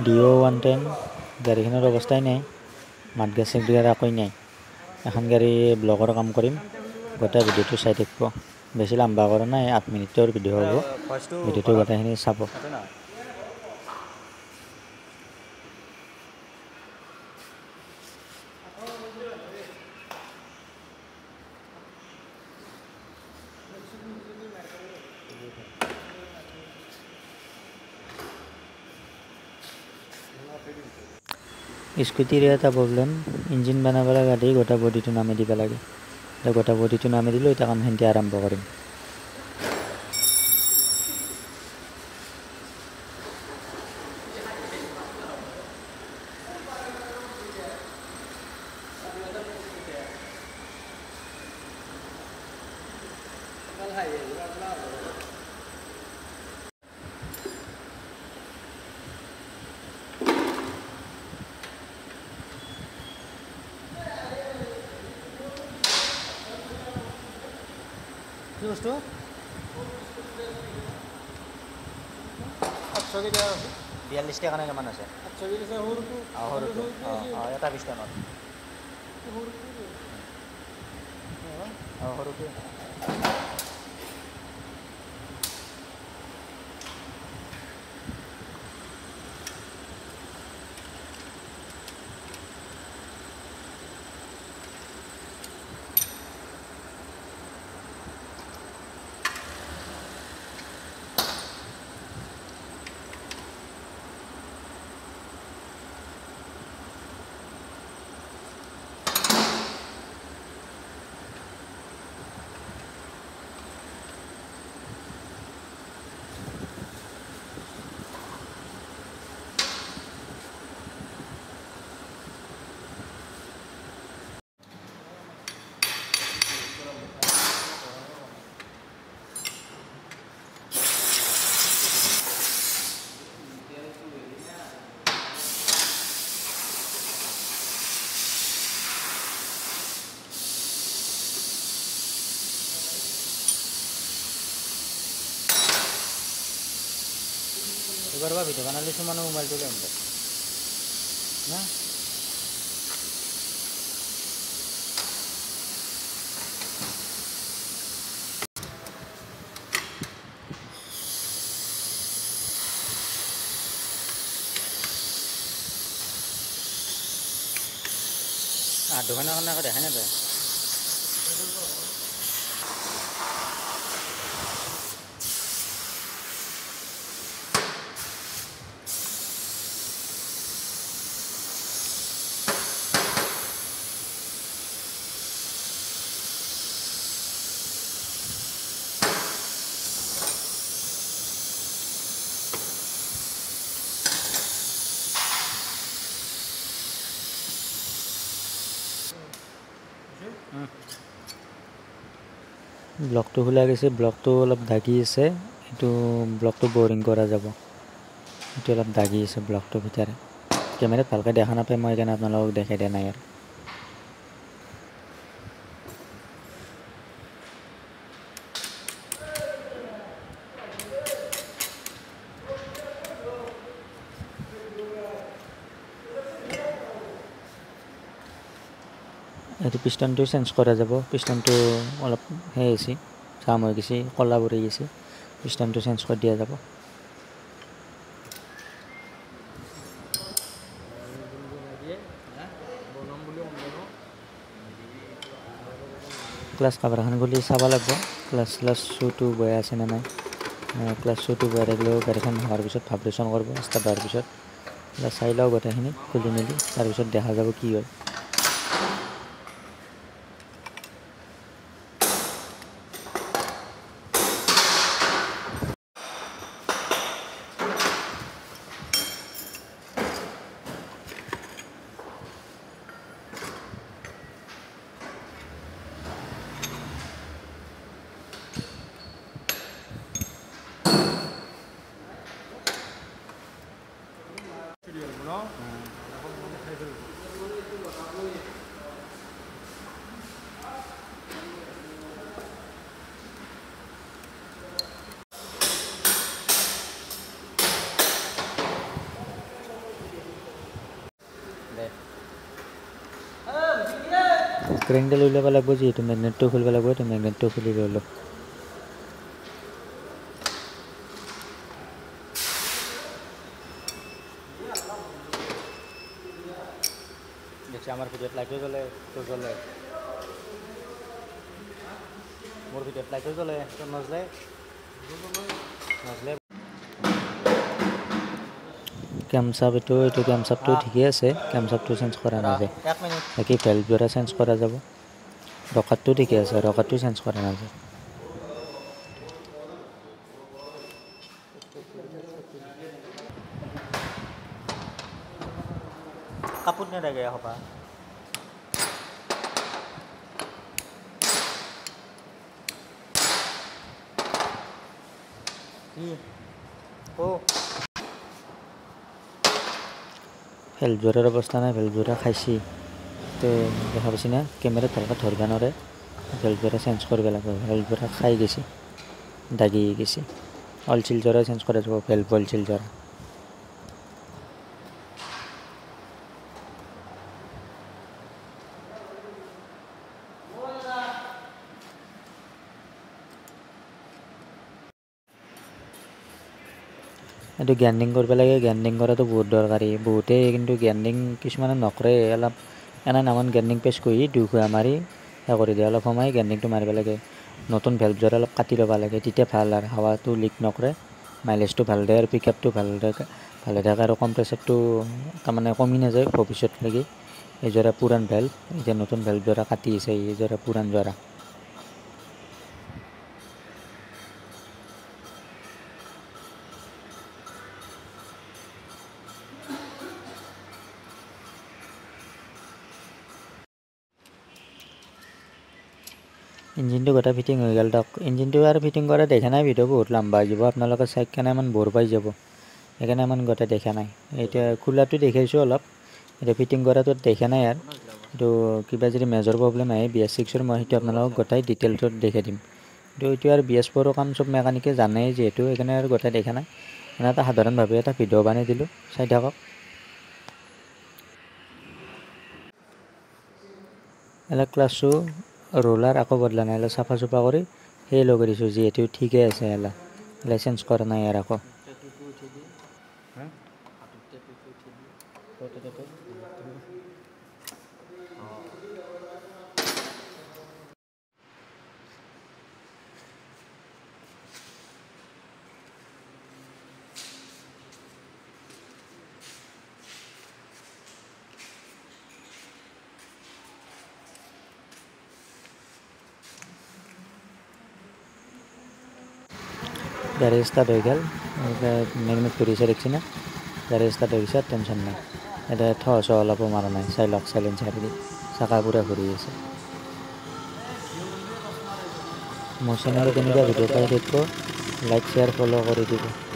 DO 110 গাড়ীখনৰ অৱস্থাই নাই, মাত গেছ দিয়াৰ একোৱেই নাই। এখন গাড়ী ব্লকৰ কাম কৰিম, গোটেই ভিডিঅ'টো চাই থাকিব। বেছি লম্বা কৰা নাই, 8 মিনিটৰ ভিডিঅ' হ'ব। ভিডিঅ'টো গোটেইখিনি চাব। স্কুটিৰ এটা প্ৰব্লেম, ইঞ্জিন বনাবলৈ গাড়ী গোটা বডিটো নামি দিব লাগে। এতিয়া গোটা বডিটো নামি দিলোঁ, এতিয়া কামখিনি আৰম্ভ কৰিম। কি বস্তু? 42 টাকা নে কিমান আছে? সৰুটো এটা 20 টাকাত। সৰুটো এবাৰ বা ভিডিঅ' বনালে মানুহ মোবাইলটো লৈ আনিব না। দোকানৰ কাৰণে আকৌ দেখাই নাপায়। ব্লকটো খোলা গৈছে, ব্লকটো অলপ দাগি আছে। এইটো ব্লকটো বৰিং কৰা যাব। এইটো অলপ দাগি আছে ব্লকটোৰ ভিতৰে। কেমেৰাত ভালকৈ দেখা নাপায়, মই সেইকাৰণে আপোনালোকক দেখাই দিয়া নাই আৰু। এইটো পিষ্টনটো চেঞ্জ কৰা যাব। পিষ্টনটো অলপ সেই হৈছে, জাম হৈ গৈছে, কলা পৰি গৈছে। পিষ্টনটো চেঞ্জ কৰি দিয়া যাব। ক্লাছ কাভাৰখন খুলি চাব লাগিব, ক্লাছ শ্বুটো বেয়া আছে নে নাই। ক্লাছ শ্বুটো বেয়া থাকিলেও গাড়ীখন হোৱাৰ পিছত ভাইব্ৰেশ্যন কৰিব, ষ্টাৰ্ট হোৱাৰ পিছত। চাই লওঁ গোটেইখিনি খুলি মেলি, তাৰপিছত দেখা যাব কি হয়। ক্ৰেংডাল উলিয়াব লাগিব যিহেতু মেগনেটটো খুলিব লাগিব তো মেগনেটটো খুলি ল'লোঁ দেখছি আমার ভিডিওত লাইটও জ্বলে তো জ্বলে মোর ভিডিওত লাইটও জ্বলে তো নজলে কেমচাপ এইটো কেমচাপটো ঠিকেই আছে কেমচাপটো চেঞ্জ কৰা নাযায় বাকী ভেলভযোৰা চেঞ্জ কৰা যাব ৰকাতটো ঠিকে আছে ৰকাতটো চেঞ্জ কৰা নাযায় কাপোৰ নেলাগে হবা ভেলভযোৰাৰ অৱস্থা নাই ভেলভযোৰা খাইছি তো দেখা পাইছি না কেমেৰাত ভালকৈ ধৰিব নোৱাৰে ভেলভযোৰা চেঞ্জ কৰিব লাগিব ভেলভযোৰা খাই গৈছে দাগি গৈছে অইল চিলযোৰা চেঞ্জ কৰা যাব ভেলভ অইল চিলযোৰা এইটো গ্যান্ডিং কৰিব লাগে গ্যান্ডিং কৰাটো বহুত দৰকাৰী বহুতে কিন্তু গ্যান্ডিং কিছুমানে নকৰে অলপ এনে নামান গ্যান্ডিং পেষ্ট কৰি দুখুৱা মাৰি সেয়া কৰি দিয়ে অলপ সময় গ্যান্ডিংটো মাৰিব লাগে নতুন ভেলভযোৰা অলপ কাটি ল'ব লাগে তেতিয়া ভাল আৰু হাৱাটো লিক নকৰে মাইলেজটো ভাল দিয়ে আৰু পিক আপটো ভালে থাকে আৰু কম্প্ৰেচাৰটো তাৰমানে কমি নাযায় ভৱিষ্যতলৈকে এইযোৰা পুৰাণ ভেলভ এতিয়া নতুন ভেলভযোৰা কাটি আছে এইযোৰা পুৰাণ যোৰা ইঞ্জিনটো গোটেই ফিটিং হৈ গ'ল তাক ইঞ্জিনটো আৰু ফিটিং কৰা দেখা নাই ভিডিঅ' বহুত লম্বা হৈ যাব আপোনালোকে চাই কেনে ইমান বৰ পাই যাব সেইকাৰণে ইমান গোটেই দেখা নাই এতিয়া খোলাটো দেখাইছোঁ অলপ এতিয়া ফিটিং কৰাটো দেখা নাই আৰু এইটো কিবা যদি মেজৰ প্ৰব্লেম আহে BS6ৰ মই সেইটো আপোনালোকক গোটেই ডিটেইলছত দেখাই দিম কিন্তু এইটো আৰু BS4ৰ কাম চব মেকানিকে জানেই যিহেতু সেইকাৰণে আৰু গোটেই দেখা নাই এনে এটা সাধাৰণভাৱে এটা ভিডিঅ' বনাই দিলোঁ চাই থাকক এলা ক্লাছটো ৰোলাৰ আকৌ বদলা নাই চাফা চুফা কৰি সেই লগাই দিছোঁ যিহেতু ঠিকে আছে লাইচেঞ্চ কৰা নাই আৰু আকৌ গাড়ী ষ্টাৰ্ট হৈ গ'ল মেগনেট ঘূৰিছে দেখিছে না গাড়ী ষ্টাৰ্ট হৈ গৈছে টেনশ্যন নাই এতিয়া থচ অলপো মাৰা নাই চাই লওক চাইলেঞ্চাৰ দি চাকা পুৰা ঘূৰি আছে মোৰ চেনেলত তেনেকুৱা ভিডিঅ' পাই থাকিব লাইক শ্বেয়াৰ ফ'ল' কৰি দিব